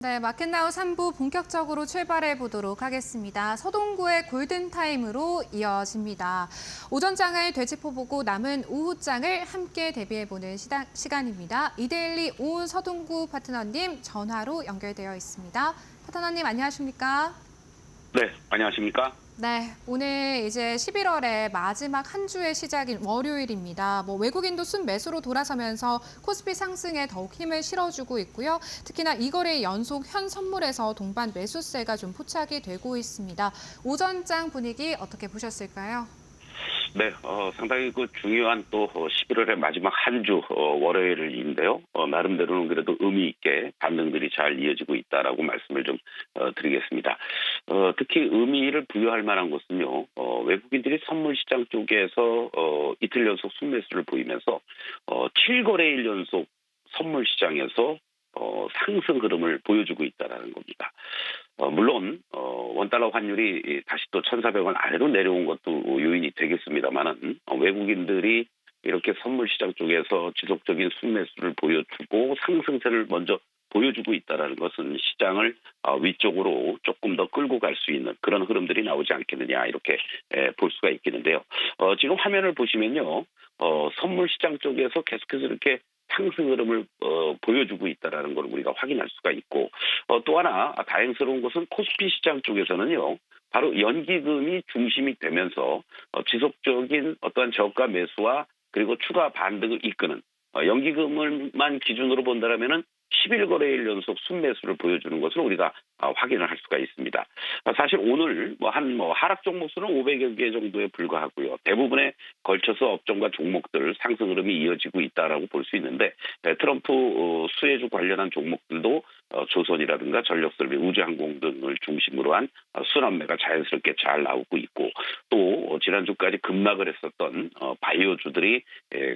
네, 마켓나우 3부 본격적으로 출발해 보도록 하겠습니다. 서동구의 골든타임으로 이어집니다. 오전장을 되짚어보고 남은 오후장을 함께 대비해보는 시간입니다. 이데일리 오서동구 파트너님 전화로 연결되어 있습니다. 파트너님 안녕하십니까? 네, 안녕하십니까? 네, 오늘 이제 11월의 마지막 한 주의 시작인 월요일입니다. 외국인도 순매수로 돌아서면서 코스피 상승에 더욱 힘을 실어주고 있고요. 특히나 이 거래 연속 현 선물에서 동반 매수세가 좀 포착이 되고 있습니다. 오전장 분위기 어떻게 보셨을까요? 네, 상당히 중요한 또 11월의 마지막 한 주 월요일인데요. 나름대로는 그래도 의미 있게 반등들이 잘 이어지고 있다라고 말씀을 좀 드리겠습니다. 특히 의미를 부여할 만한 것은요. 외국인들이 선물 시장 쪽에서 이틀 연속 순매수를 보이면서 7거래일 연속 선물 시장에서 상승 흐름을 보여주고 있다는 겁니다. 물론 원달러 환율이 다시 또 1,400원 아래로 내려온 것도 요인이 되겠습니다만은 외국인들이 이렇게 선물 시장 쪽에서 지속적인 순매수를 보여주고 상승세를 먼저 보여주고 있다는 것은 시장을 위쪽으로 조금 더 끌고 갈 수 있는 그런 흐름들이 나오지 않겠느냐 이렇게 볼 수가 있겠는데요. 지금 화면을 보시면요. 선물 시장 쪽에서 계속해서 이렇게 상승 흐름을 보여주고 있다는 걸 우리가 확인할 수가 있고 또 하나 다행스러운 것은 코스피 시장 쪽에서는요. 바로 연기금이 중심이 되면서 지속적인 어떠한 저가 매수와 그리고 추가 반등을 이끄는 연기금을만 기준으로 본다면은 11거래일 연속 순매수를 보여주는 것을 우리가 확인을 할 수가 있습니다. 사실 오늘 하락 종목 수는 500여 개 정도에 불과하고요. 대부분에 걸쳐서 업종과 종목들 상승 흐름이 이어지고 있다라고 볼 수 있는데 트럼프 수혜주 관련한 종목들도 조선이라든가 전력설비, 우주항공 등을 중심으로 한 순환매가 자연스럽게 잘 나오고 있고 또 지난주까지 급락을 했었던 바이오주들이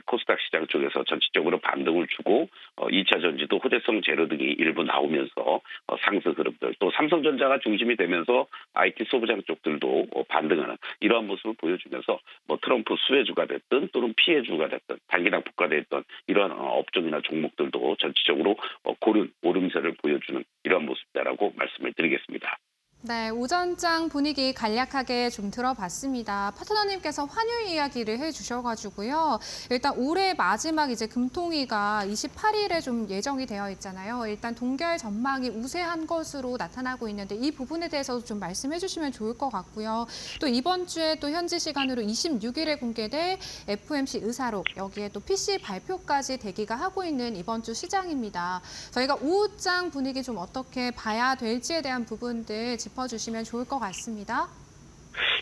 코스닥 시장 쪽에서 전체적으로 반등을 주고 2차 전지도 호재성 재료 등이 일부 나오면서 상승 흐름들 또 삼성전자가 중심이 되면서 IT 소부장 쪽들도 반등하는 이러한 모습을 보여주면서 트럼프 수혜주가 됐든 또는 피해주가 됐든 단기 낙폭가 됐던 이러한 업종이나 종목들도 전체적으로 고른 오름세를 보여주는 이러한 모습이다라고 말씀을 드리겠습니다. 네, 오전장 분위기 간략하게 좀 들어봤습니다. 파트너님께서 환율 이야기를 해주셔가지고요. 일단 올해 마지막 이제 금통위가 28일에 좀 예정이 되어 있잖아요. 일단 동결 전망이 우세한 것으로 나타나고 있는데 이 부분에 대해서도 좀 말씀해 주시면 좋을 것 같고요. 또 이번 주에 또 현지 시간으로 26일에 공개될 FOMC 의사록 여기에 또 PC 발표까지 대기가 하고 있는 이번 주 시장입니다. 저희가 오후장 분위기 좀 어떻게 봐야 될지에 대한 부분들 짚어주시면 좋을 것 같습니다.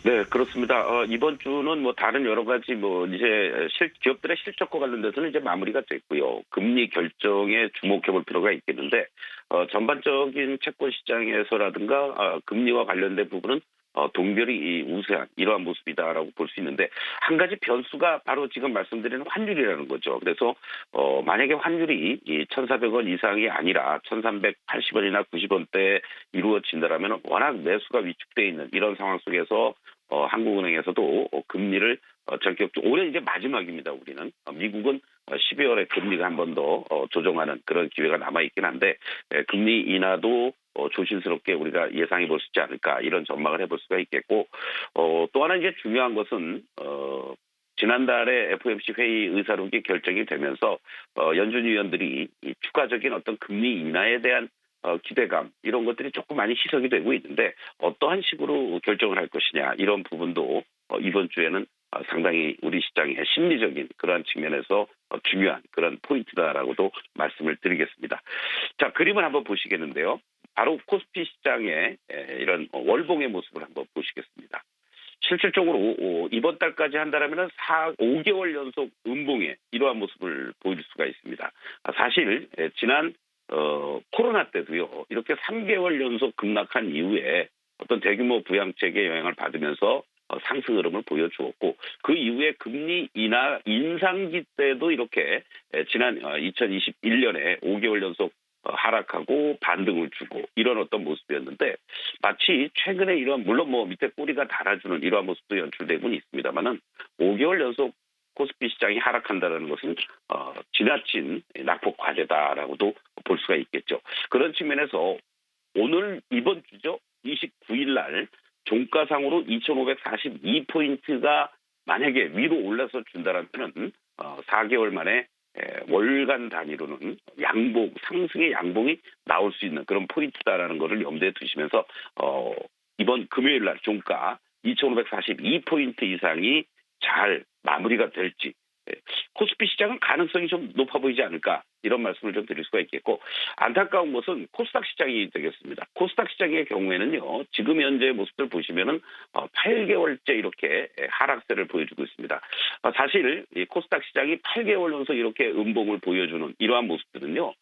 네, 그렇습니다. 이번 주는 다른 여러 가지 이제 기업들의 실적과 관련돼서는 이제 마무리가 됐고요. 금리 결정에 주목해 볼 필요가 있겠는데, 전반적인 채권 시장에서라든가, 금리와 관련된 부분은 동결이 우세한 이러한 모습이다라고 볼 수 있는데 한 가지 변수가 바로 지금 말씀드리는 환율이라는 거죠. 그래서 만약에 환율이 1,400원 이상이 아니라 1,380원이나 90원대에 이루어진다라면 워낙 매수가 위축돼 있는 이런 상황 속에서 한국은행에서도 금리를 전격적으로 올해 이제 마지막입니다. 우리는 미국은 12월에 금리가 한 번 더 조정하는 그런 기회가 남아 있긴 한데 금리 인하도 조심스럽게 우리가 예상해 볼 수 있지 않을까 이런 전망을 해볼 수가 있겠고 또 하나 이제 중요한 것은 지난달에 FOMC 회의 의사록이 결정이 되면서 연준 위원들이 이 추가적인 어떤 금리 인하에 대한 기대감 이런 것들이 조금 많이 희석이 되고 있는데 어떠한 식으로 결정을 할 것이냐 이런 부분도 이번 주에는 상당히 우리 시장의 심리적인 그러한 측면에서 중요한 그런 포인트다라고도 말씀을 드리겠습니다. 자, 그림을 한번 보시겠는데요. 바로 코스피 시장의 이런 월봉의 모습을 한번 보시겠습니다. 실질적으로 이번 달까지 한다면 5개월 연속 음봉의 이러한 모습을 보여줄 수가 있습니다. 사실 지난 코로나 때도요. 이렇게 3개월 연속 급락한 이후에 어떤 대규모 부양책의 영향을 받으면서 상승 흐름을 보여주었고 그 이후에 금리 인하 인상기 때도 이렇게 지난 2021년에 5개월 연속 하락하고 반등을 주고 이런 어떤 모습이었는데 마치 최근에 이런 물론 밑에 꼬리가 달아주는 이러한 모습도 연출되고는 있습니다만은 5개월 연속 코스피 시장이 하락한다는 것은 지나친 낙폭 과제다라고도 볼 수가 있겠죠. 그런 측면에서 오늘 이번 주죠. 29일 날 종가상으로 2,542포인트가 만약에 위로 올라서 준다라면은 4개월 만에 월간 단위로는 양봉, 상승의 양봉이 나올 수 있는 그런 포인트다라는 것을 염두에 두시면서 이번 금요일 날 종가 2,542포인트 이상이 잘 마무리가 될지 코스피 시장은 가능성이 좀 높아 보이지 않을까 이런 말씀을 좀 드릴 수가 있겠고 안타까운 것은 코스닥 시장이 되겠습니다. 코스닥 시장의 경우에는요. 지금 현재의 모습들 보시면은 8개월째 이렇게 하락세를 보여주고 있습니다. 사실 이 코스닥 시장이 8개월 연속 이렇게 음봉을 보여주는 이러한 모습들은요.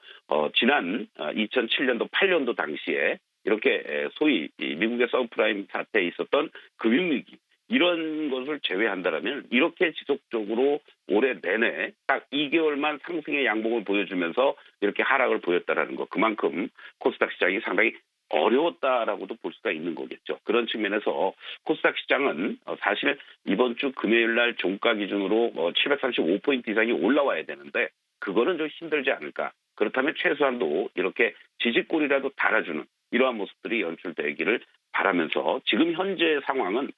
지난 2007년도 8년도 당시에 이렇게 소위 미국의 서브프라임 사태에 있었던 금융위기 이런 것을 제외한다면 이렇게 지속적으로 올해 내내 딱 2개월만 상승의 양봉을 보여주면서 이렇게 하락을 보였다라는 것. 그만큼 코스닥 시장이 상당히 어려웠다라고도 볼 수가 있는 거겠죠. 그런 측면에서 코스닥 시장은 사실 이번 주 금요일 날 종가 기준으로 735포인트 이상이 올라와야 되는데 그거는 좀 힘들지 않을까. 그렇다면 최소한도 이렇게 지지골이라도 달아주는 이러한 모습들이 연출되기를 바라면서 지금 현재 상황은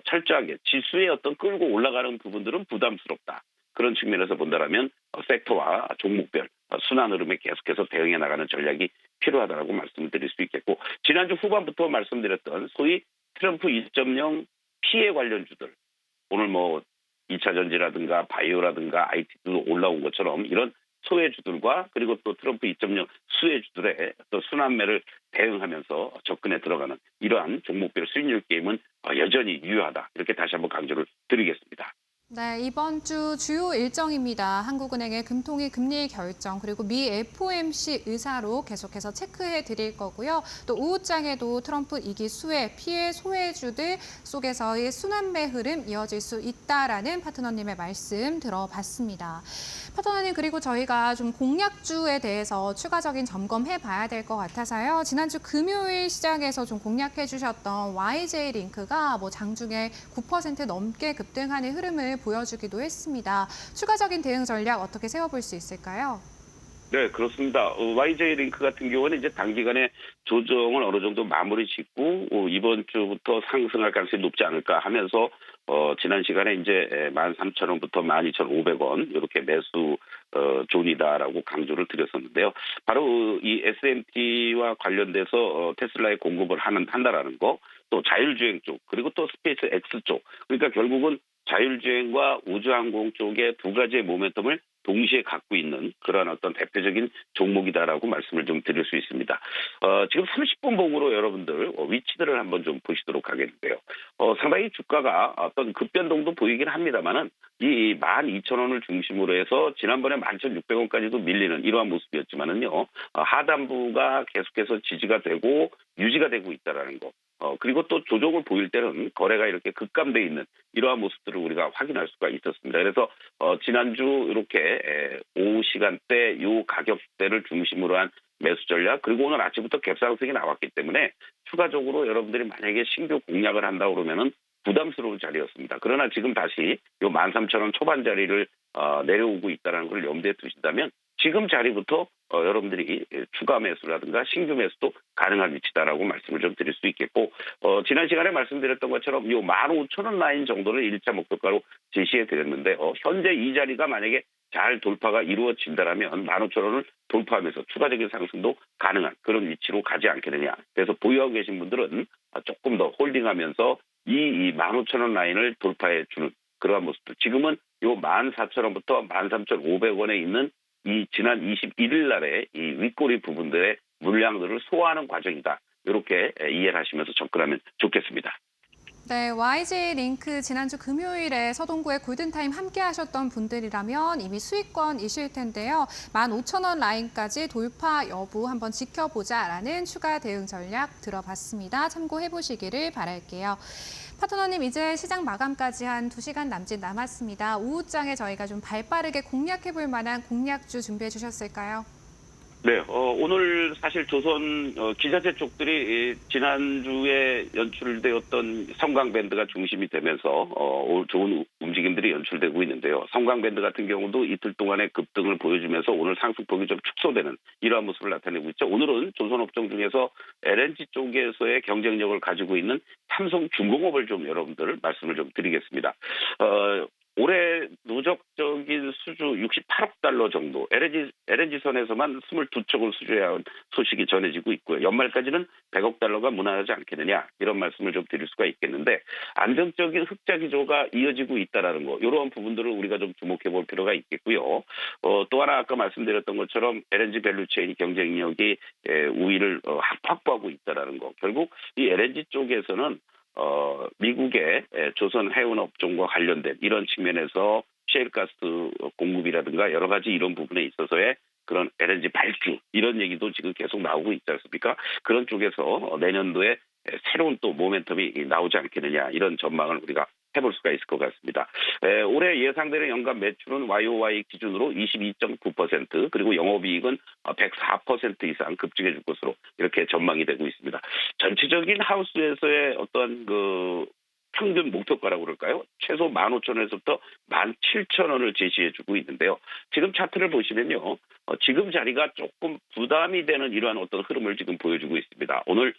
철저하게 지수의 어떤 끌고 올라가는 부분들은 부담스럽다. 그런 측면에서 본다면 섹터와 종목별 순환 흐름에 계속해서 대응해 나가는 전략이 필요하다고 말씀을 드릴 수 있겠고 지난주 후반부터 말씀드렸던 소위 트럼프 2.0 피해 관련주들 오늘 2차 전지라든가 바이오라든가 IT도 올라온 것처럼 이런 소외주들과 그리고 또 트럼프 2.0 수혜주들의 또 순환매를 대응하면서 접근에 들어가는 이러한 종목별 수익률 게임은 여전히 유효하다. 이렇게 다시 한번 강조를 드리겠습니다. 네, 이번 주 주요 일정입니다. 한국은행의 금통위 금리 결정 그리고 미 FOMC 의사로 계속해서 체크해 드릴 거고요. 또 오후장에도 트럼프 2기 수혜, 피해 소외주들 속에서의 순환매 흐름 이어질 수 있다라는 파트너님의 말씀 들어봤습니다. 파트너님 그리고 저희가 좀 공약주에 대해서 추가적인 점검해 봐야 될 것 같아서요. 지난주 금요일 시장에서 좀 공략해 주셨던 YJ링크가 장중에 9% 넘게 급등하는 흐름을 보여주기도 했습니다. 추가적인 대응 전략 어떻게 세워볼 수 있을까요? 네, 그렇습니다. YJ링크 같은 경우는 이제 단기간에 조정을 어느 정도 마무리 짓고 이번 주부터 상승할 가능성이 높지 않을까 하면서 지난 시간에 이제 13,000원부터 12,500원 이렇게 매수 존이다라고 강조를 드렸었는데요. 바로 이 SMT와 관련돼서 테슬라에 공급을 한다라는 거, 또 자율주행 쪽, 그리고 또 스페이스 X 쪽. 그러니까 결국은 자율주행과 우주항공 쪽의 두 가지의 모멘텀을 동시에 갖고 있는 그런 어떤 대표적인 종목이다라고 말씀을 좀 드릴 수 있습니다. 지금 30분 봉으로 여러분들 위치들을 한번 좀 보시도록 하겠는데요. 상당히 주가가 어떤 급변동도 보이긴 합니다만은 이 12,000원을 중심으로 해서 지난번에 11,600원까지도 밀리는 이러한 모습이었지만은요. 하단부가 계속해서 지지가 되고 유지가 되고 있다라는 거. 그리고 또 조정을 보일 때는 거래가 이렇게 급감돼 있는 이러한 모습들을 우리가 확인할 수가 있었습니다. 그래서 지난주 이렇게 오후 시간대 이 가격대를 중심으로 한 매수 전략 그리고 오늘 아침부터 갭상승이 나왔기 때문에 추가적으로 여러분들이 만약에 신규 공략을 한다고 그러면은 부담스러운 자리였습니다. 그러나 지금 다시 이 13,000원 초반 자리를 내려오고 있다는 걸 염두에 두신다면 지금 자리부터 여러분들이 추가 매수라든가 신규 매수도 가능한 위치다라고 말씀을 좀 드릴 수 있겠고 지난 시간에 말씀드렸던 것처럼 이 15,000원 라인 정도를 1차 목표가로 제시해 드렸는데요. 현재 이 자리가 만약에 잘 돌파가 이루어진다라면 15,000원을 돌파하면서 추가적인 상승도 가능한 그런 위치로 가지 않겠느냐. 그래서 보유하고 계신 분들은 조금 더 홀딩하면서 이 15,000원 라인을 돌파해 주는 그러한 모습들. 지금은 요 14,000원부터 13,500원에 있는 이 지난 21일 날의 이 윗꼬리 부분들의 물량들을 소화하는 과정이다. 이렇게 이해를 하시면서 접근하면 좋겠습니다. 네, YJ링크 지난주 금요일에 서동구의 골든타임 함께 하셨던 분들이라면 이미 수익권이실 텐데요. 15,000원 라인까지 돌파 여부 한번 지켜보자라는 추가 대응 전략 들어봤습니다. 참고해 보시기를 바랄게요. 파트너님 이제 시장 마감까지 한 2시간 남짓 남았습니다. 오후장에 저희가 좀 발빠르게 공략해 볼 만한 공략주 준비해 주셨을까요? 네, 오늘 사실 조선 기자재 쪽들이 지난주에 연출되었던 성광밴드가 중심이 되면서 좋은 움직임들이 연출되고 있는데요. 성광밴드 같은 경우도 이틀 동안의 급등을 보여주면서 오늘 상승폭이 좀 축소되는 이러한 모습을 나타내고 있죠. 오늘은 조선업종 중에서 LNG 쪽에서의 경쟁력을 가지고 있는 삼성중공업을 좀 여러분들 말씀을 좀 드리겠습니다. 올해 누적적인 수주 68억 달러 정도, LNG선에서만 22척을 수주해야 한 소식이 전해지고 있고요. 연말까지는 100억 달러가 무난하지 않겠느냐, 이런 말씀을 좀 드릴 수가 있겠는데, 안정적인 흑자 기조가 이어지고 있다는 거, 이런 부분들을 우리가 좀 주목해 볼 필요가 있겠고요. 또 하나 아까 말씀드렸던 것처럼 LNG 밸류체인 경쟁력이 우위를 확보하고 있다는 거, 결국 이 LNG 쪽에서는 미국의 조선 해운 업종과 관련된 이런 측면에서 셰일가스 공급이라든가 여러 가지 이런 부분에 있어서의 그런 LNG 발주 이런 얘기도 지금 계속 나오고 있지 않습니까? 그런 쪽에서 내년도에 새로운 또 모멘텀이 나오지 않겠느냐, 이런 전망을 우리가 해볼 수가 있을 것 같습니다. 올해 예상되는 연간 매출은 YOY 기준으로 22.9%, 그리고 영업이익은 104% 이상 급증해 줄 것으로 이렇게 전망이 되고 있습니다. 전체적인 하우스에서의 어떤 그 평균 목표가라고 그럴까요? 최소 15,000원에서부터 17,000원을 제시해주고 있는데요. 지금 차트를 보시면요, 지금 자리가 조금 부담이 되는 이러한 어떤 흐름을 지금 보여주고 있습니다. 오늘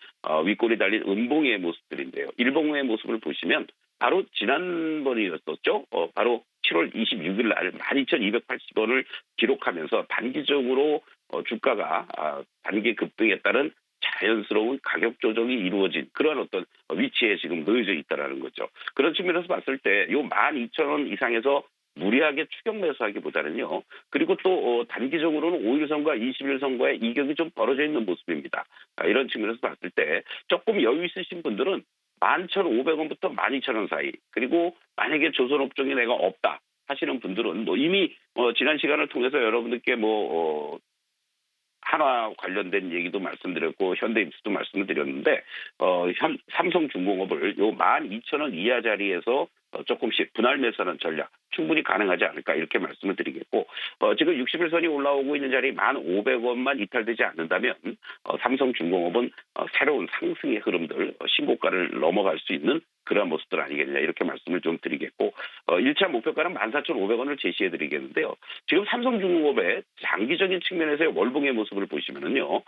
윗골이 달린 음봉의 모습들인데요. 일봉의 모습을 보시면 바로 지난번이었었죠. 바로 7월 26일 날 12,280원을 기록하면서 단기적으로 주가가 단기 급등에 따른 자연스러운 가격 조정이 이루어진 그런 어떤 위치에 지금 놓여져 있다는 거죠. 그런 측면에서 봤을 때 요 12,000원 이상에서 무리하게 추격 매수하기보다는요. 그리고 또 단기적으로는 5일선과 20일선과의 이격이 좀 벌어져 있는 모습입니다. 이런 측면에서 봤을 때 조금 여유 있으신 분들은 11,500원부터 12,000원 사이, 그리고 만약에 조선업종이 내가 없다 하시는 분들은 뭐 이미 지난 시간을 통해서 여러분들께 한화 관련된 얘기도 말씀드렸고 현대입수도 말씀을 드렸는데 삼성중공업을 요 12,000원 이하 자리에서 조금씩 분할 매수하는 전략 충분히 가능하지 않을까, 이렇게 말씀을 드리겠고, 지금 60일선이 올라오고 있는 자리 1,500원만 이탈되지 않는다면 삼성중공업은 새로운 상승의 흐름들, 신고가를 넘어갈 수 있는 그러한 모습들 아니겠냐, 이렇게 말씀을 좀 드리겠고, 1차 목표가는 14,500원을 제시해 드리겠는데요. 지금 삼성중공업의 장기적인 측면에서의 월봉의 모습을 보시면은요,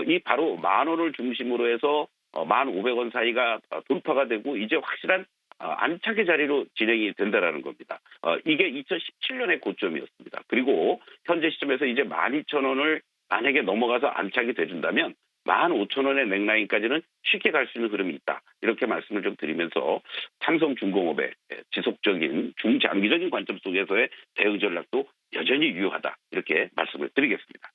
이 바로 10,000원을 중심으로 해서 1,500원 사이가 돌파가 되고 이제 확실한 안착의 자리로 진행이 된다라는 겁니다. 이게 2017년의 고점이었습니다. 그리고 현재 시점에서 이제 12,000원을 만약에 넘어가서 안착이 돼준다면 15,000원의 넥라인까지는 쉽게 갈 수 있는 흐름이 있다, 이렇게 말씀을 좀 드리면서 삼성중공업의 지속적인 중장기적인 관점 속에서의 대응 전략도 여전히 유효하다, 이렇게 말씀을 드리겠습니다.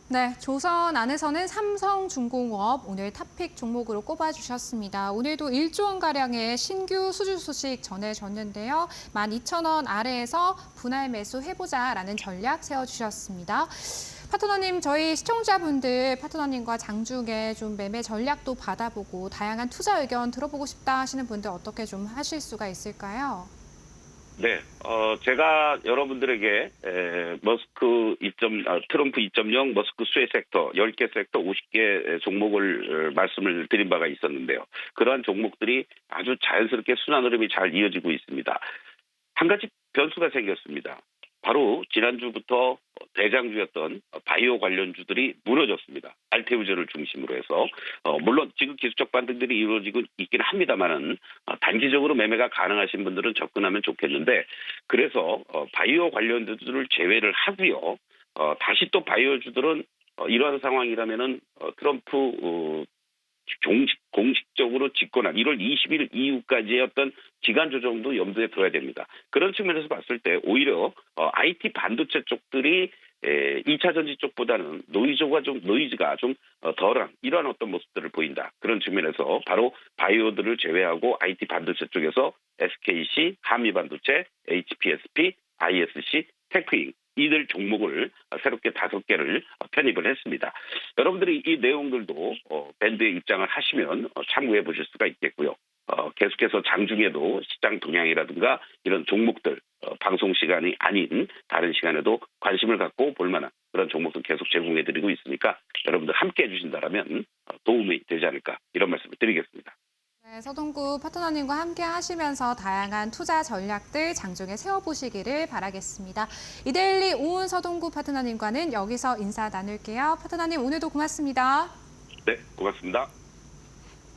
네, 조선 안에서는 삼성중공업 오늘 탑픽 종목으로 꼽아주셨습니다. 오늘도 1조 원가량의 신규 수주 소식 전해졌는데요. 12,000원 아래에서 분할 매수 해보자라는 전략 세워주셨습니다. 파트너님, 저희 시청자분들 파트너님과 장중에 좀 매매 전략도 받아보고 다양한 투자 의견 들어보고 싶다 하시는 분들 어떻게 좀 하실 수가 있을까요? 네, 제가 여러분들에게 트럼프 2.0 머스크 수혜 섹터 10개 섹터 50개 종목을 말씀을 드린 바가 있었는데요. 그러한 종목들이 아주 자연스럽게 순환 흐름이 잘 이어지고 있습니다. 한 가지 변수가 생겼습니다. 바로 지난주부터 대장주였던 바이오 관련주들이 무너졌습니다. 알테우제를 중심으로 해서 물론 지금 기술적 반등들이 이루어지고 있긴 합니다만은 단기적으로 매매가 가능하신 분들은 접근하면 좋겠는데, 그래서 바이오 관련주들을 제외를 하고요. 다시 또 바이오주들은 이러한 상황이라면은 트럼프 공식적으로 집권한 1월 20일 이후까지의 어떤 기간 조정도 염두에 둬야 됩니다. 그런 측면에서 봤을 때 오히려 IT 반도체 쪽들이 2차 전지 쪽보다는 노이즈가 좀 덜한 이러한 어떤 모습들을 보인다. 그런 측면에서 바로 바이오들을 제외하고 IT 반도체 쪽에서 SKC, 한미반도체, HPSP, ISC, 테크잉 이들 종목을 새롭게 5개를 편입을 했습니다. 여러분들이 이 내용들도 밴드에 입장을 하시면 참고해 보실 수가 있겠고요. 계속해서 장중에도 시장 동향이라든가 이런 종목들 방송 시간이 아닌 다른 시간에도 관심을 갖고 볼 만한 그런 종목들 계속 제공해드리고 있으니까 여러분들 함께 해주신다면 도움이 되지 않을까 이런 말씀을 드리겠습니다. 네, 서동구 파트너님과 함께 하시면서 다양한 투자 전략들 장중에 세워보시기를 바라겠습니다. 이데일리 오은 서동구 파트너님과는 여기서 인사 나눌게요. 파트너님 오늘도 고맙습니다. 네, 고맙습니다.